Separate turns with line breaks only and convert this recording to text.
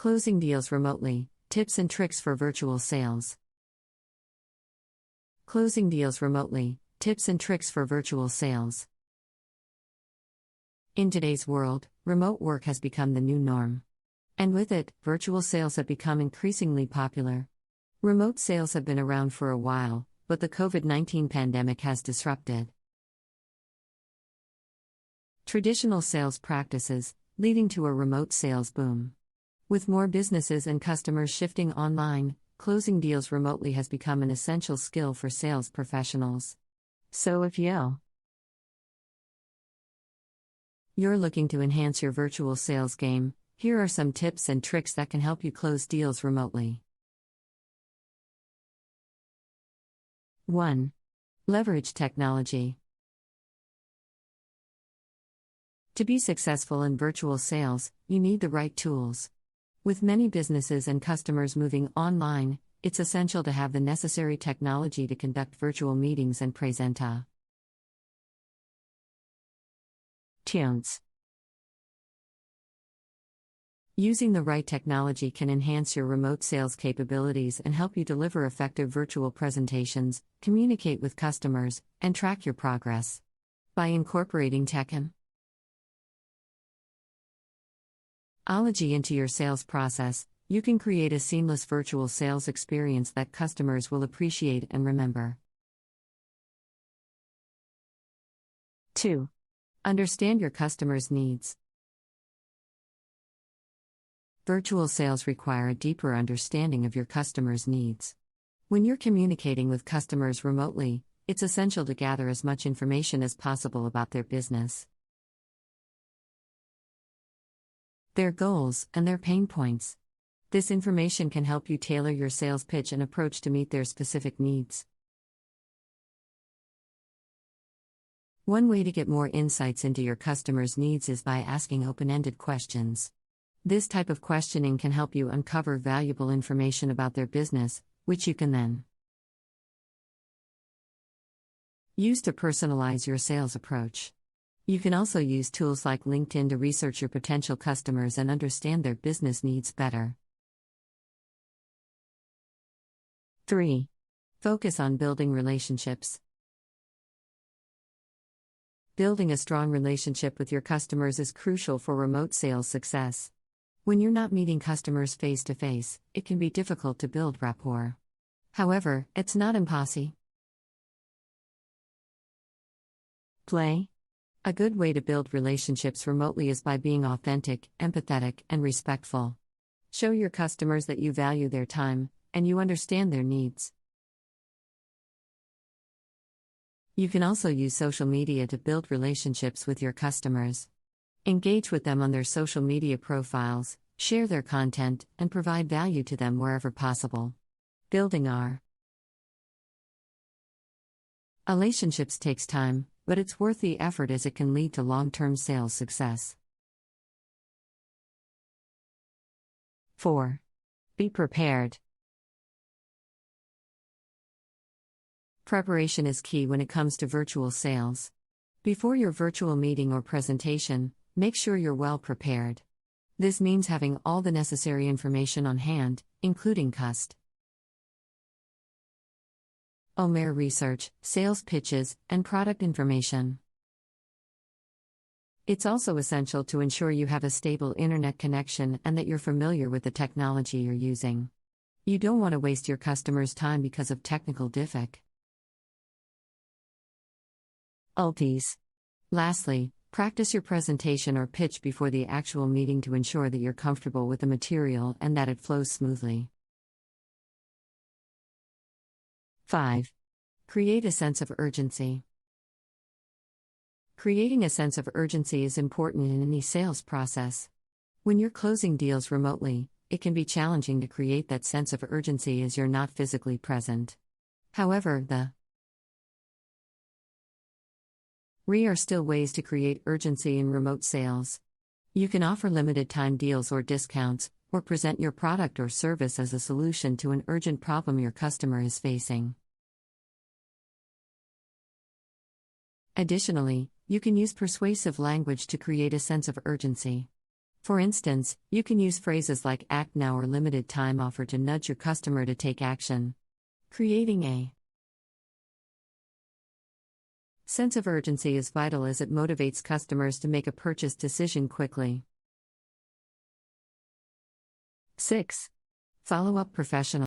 Closing deals remotely, tips and tricks for virtual sales. Closing deals remotely, tips and tricks for virtual sales. In today's world, remote work has become the new norm. And with it, virtual sales have become increasingly popular. Remote sales have been around for a while, but the COVID-19 pandemic has disrupted traditional sales practices, leading to a remote sales boom. With more businesses and customers shifting online, closing deals remotely has become an essential skill for sales professionals. So if you're looking to enhance your virtual sales game, here are some tips and tricks that can help you close deals remotely. 1. Leverage technology. To be successful in virtual sales, you need the right tools. With many businesses and customers moving online, it's essential to have the necessary technology to conduct virtual meetings and presentations. Using the right technology can enhance your remote sales capabilities and help you deliver effective virtual presentations, communicate with customers, and track your progress. By incorporating technology into your sales process, you can create a seamless virtual sales experience that customers will appreciate and remember. 2. Understand your customers' needs. Virtual sales require a deeper understanding of your customers' needs. When you're communicating with customers remotely, it's essential to gather as much information as possible about their business, their goals, and their pain points. This information can help you tailor your sales pitch and approach to meet their specific needs. One way to get more insights into your customers' needs is by asking open-ended questions. This type of questioning can help you uncover valuable information about their business, which you can then use to personalize your sales approach. You can also use tools like LinkedIn to research your potential customers and understand their business needs better. 3. Focus on building relationships. Building a strong relationship with your customers is crucial for remote sales success. When you're not meeting customers face to face, it can be difficult to build rapport. However, it's not impossible. A good way to build relationships remotely is by being authentic, empathetic, and respectful. Show your customers that you value their time, and you understand their needs. You can also use social media to build relationships with your customers. Engage with them on their social media profiles, share their content, and provide value to them wherever possible. Building our relationships takes time, but it's worth the effort as it can lead to long-term sales success. 4. Be prepared. Preparation is key when it comes to virtual sales. Before your virtual meeting or presentation, make sure you're well prepared. This means having all the necessary information on hand, including customer research, sales pitches, and product information. It's also essential to ensure you have a stable internet connection and that you're familiar with the technology you're using. You don't want to waste your customers' time because of technical difficulties. Lastly, practice your presentation or pitch before the actual meeting to ensure that you're comfortable with the material and that it flows smoothly. 5. Create a sense of urgency. Creating a sense of urgency is important in any sales process. When you're closing deals remotely, it can be challenging to create that sense of urgency as you're not physically present. However, there are still ways to create urgency in remote sales. You can offer limited time deals or discounts, or present your product or service as a solution to an urgent problem your customer is facing. Additionally, you can use persuasive language to create a sense of urgency. For instance, you can use phrases like act now or limited time offer to nudge your customer to take action. Creating a sense of urgency is vital as it motivates customers to make a purchase decision quickly. 6. Follow up professional.